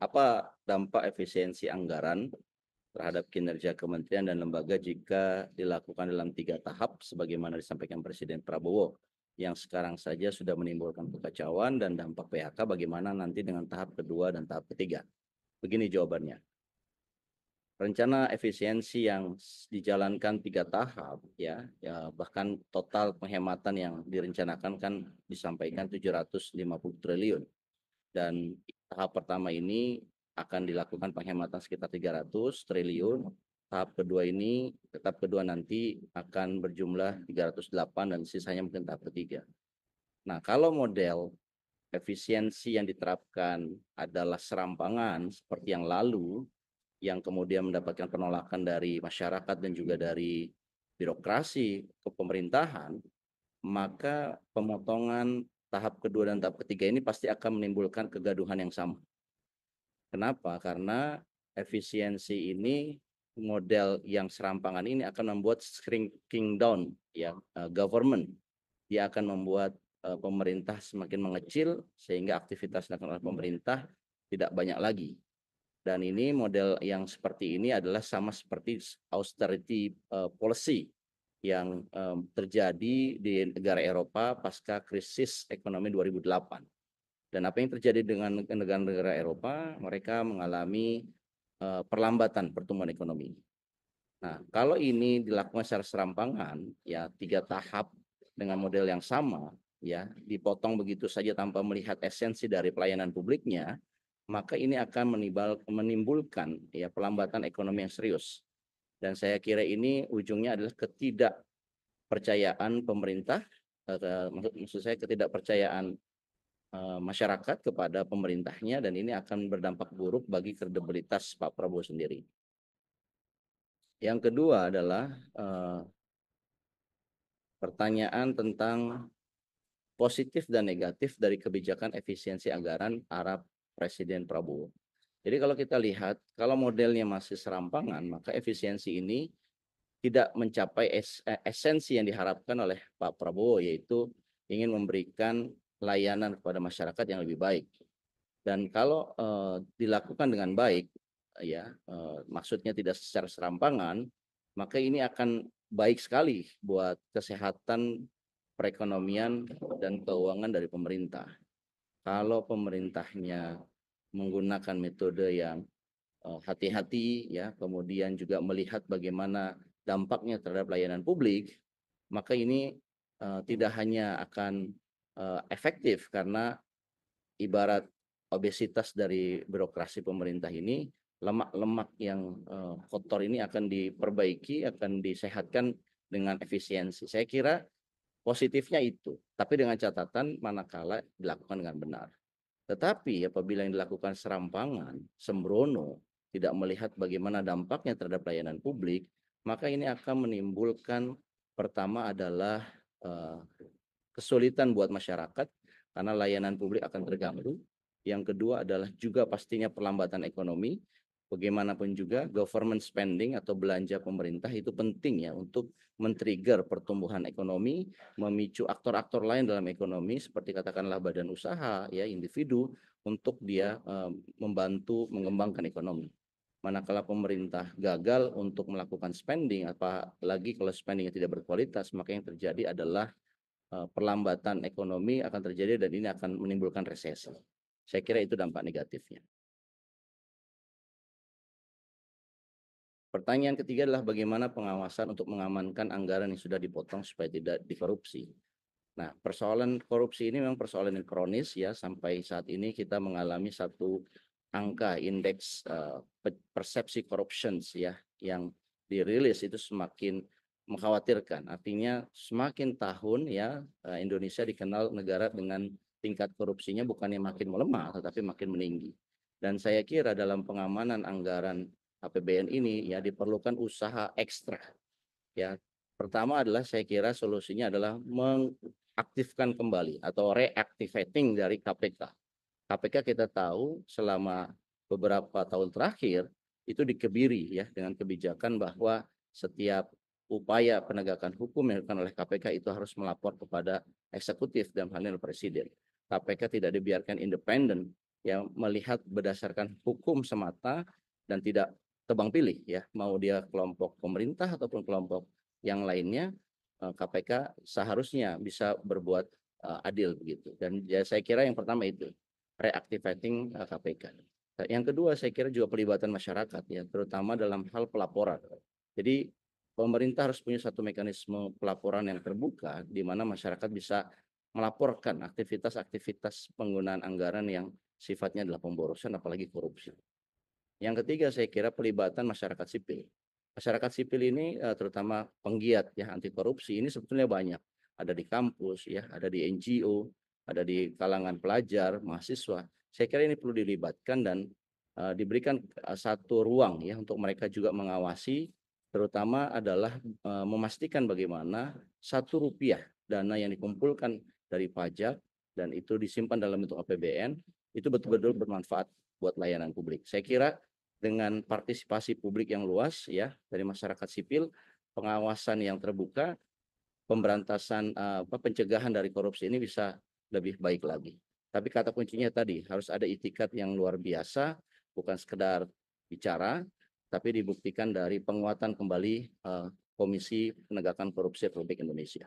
Apa dampak efisiensi anggaran terhadap kinerja kementerian dan lembaga jika dilakukan dalam 3 tahap sebagaimana disampaikan Presiden Prabowo yang sekarang saja sudah menimbulkan kekacauan dan dampak PHK bagaimana nanti dengan tahap kedua dan tahap ketiga? Begini jawabannya. Rencana efisiensi yang dijalankan 3 tahap ya bahkan total penghematan yang direncanakan kan disampaikan 750 triliun. Dan tahap pertama ini akan dilakukan penghematan sekitar 300 triliun. Tahap kedua nanti akan berjumlah 308 dan sisanya mungkin tahap ketiga. Nah, kalau model efisiensi yang diterapkan adalah serampangan seperti yang lalu, yang kemudian mendapatkan penolakan dari masyarakat dan juga dari birokrasi ke pemerintahan, maka pemotongan tahap kedua dan tahap ketiga ini pasti akan menimbulkan kegaduhan yang sama. Kenapa? Karena efisiensi ini model yang serampangan ini akan membuat shrinking down ya government. Dia akan membuat pemerintah semakin mengecil sehingga aktivitas dilakukan oleh pemerintah tidak banyak lagi. Dan ini model yang seperti ini adalah sama seperti austerity policy yang terjadi di negara Eropa pasca krisis ekonomi 2008. Dan apa yang terjadi dengan negara-negara Eropa, mereka mengalami perlambatan pertumbuhan ekonomi. Nah, kalau ini dilakukan secara serampangan, ya 3 tahap dengan model yang sama, ya dipotong begitu saja tanpa melihat esensi dari pelayanan publiknya, maka ini akan menimbulkan ya pelambatan ekonomi yang serius. Dan saya kira ini ujungnya adalah ketidakpercayaan pemerintah, maksud saya ketidakpercayaan masyarakat kepada pemerintahnya, dan ini akan berdampak buruk bagi kredibilitas Pak Prabowo sendiri. Yang kedua adalah pertanyaan tentang positif dan negatif dari kebijakan efisiensi anggaran Arab Presiden Prabowo. Jadi kalau kita lihat, kalau modelnya masih serampangan, maka efisiensi ini tidak mencapai esensi yang diharapkan oleh Pak Prabowo, yaitu ingin memberikan layanan kepada masyarakat yang lebih baik. Dan kalau dilakukan dengan baik, maksudnya tidak secara serampangan, maka ini akan baik sekali buat kesehatan perekonomian dan keuangan dari pemerintah. Kalau pemerintahnya menggunakan metode yang hati-hati, ya, kemudian juga melihat bagaimana dampaknya terhadap layanan publik, maka ini tidak hanya akan efektif karena ibarat obesitas dari birokrasi pemerintah ini, lemak-lemak yang kotor ini akan diperbaiki, akan disehatkan dengan efisiensi. Saya kira positifnya itu, tapi dengan catatan manakala dilakukan dengan benar. Tetapi apabila yang dilakukan serampangan, sembrono, tidak melihat bagaimana dampaknya terhadap layanan publik, maka ini akan menimbulkan, pertama adalah kesulitan buat masyarakat karena layanan publik akan terganggu. Yang kedua adalah juga pastinya perlambatan ekonomi. Bagaimanapun juga government spending atau belanja pemerintah itu penting ya untuk men-trigger pertumbuhan ekonomi, memicu aktor-aktor lain dalam ekonomi seperti katakanlah badan usaha, ya individu, untuk dia membantu mengembangkan ekonomi. Manakala pemerintah gagal untuk melakukan spending, apalagi kalau spendingnya tidak berkualitas, maka yang terjadi adalah perlambatan ekonomi akan terjadi dan ini akan menimbulkan resesi. Saya kira itu dampak negatifnya. Pertanyaan ketiga adalah bagaimana pengawasan untuk mengamankan anggaran yang sudah dipotong supaya tidak dikorupsi. Nah, persoalan korupsi ini memang persoalan yang kronis ya. Sampai saat ini kita mengalami satu angka indeks persepsi corruptions ya yang dirilis itu semakin mengkhawatirkan. Artinya semakin tahun ya Indonesia dikenal negara dengan tingkat korupsinya bukannya makin melemah tetapi makin meninggi. Dan saya kira dalam pengamanan anggaran APBN ini ya diperlukan usaha ekstra ya. Pertama adalah saya kira solusinya adalah mengaktifkan kembali atau reactivating dari KPK. KPK kita tahu selama beberapa tahun terakhir itu dikebiri ya dengan kebijakan bahwa setiap upaya penegakan hukum yang dilakukan oleh KPK itu harus melapor kepada eksekutif dan hal ini presiden. KPK tidak dibiarkan independen ya melihat berdasarkan hukum semata dan tidak tebang pilih ya, mau dia kelompok pemerintah ataupun kelompok yang lainnya, KPK seharusnya bisa berbuat adil begitu. Dan ya saya kira yang pertama itu reactivating KPK. Yang kedua saya kira juga pelibatan masyarakat ya, terutama dalam hal pelaporan. Jadi pemerintah harus punya satu mekanisme pelaporan yang terbuka di mana masyarakat bisa melaporkan aktivitas-aktivitas penggunaan anggaran yang sifatnya adalah pemborosan apalagi korupsi. Yang ketiga saya kira pelibatan masyarakat sipil. Masyarakat sipil ini terutama penggiat ya anti korupsi ini sebetulnya banyak. Ada di kampus ya, ada di NGO, ada di kalangan pelajar, mahasiswa. Saya kira ini perlu dilibatkan dan diberikan satu ruang ya untuk mereka juga mengawasi, terutama adalah memastikan bagaimana 1 rupiah dana yang dikumpulkan dari pajak dan itu disimpan dalam bentuk APBN itu betul-betul bermanfaat buat layanan publik. Saya kira dengan partisipasi publik yang luas ya dari masyarakat sipil, pengawasan yang terbuka, pemberantasan pencegahan dari korupsi ini bisa lebih baik lagi. Tapi kata kuncinya tadi harus ada itikat yang luar biasa, bukan sekedar bicara, tapi dibuktikan dari penguatan kembali Komisi Penegakan Korupsi Republik Indonesia.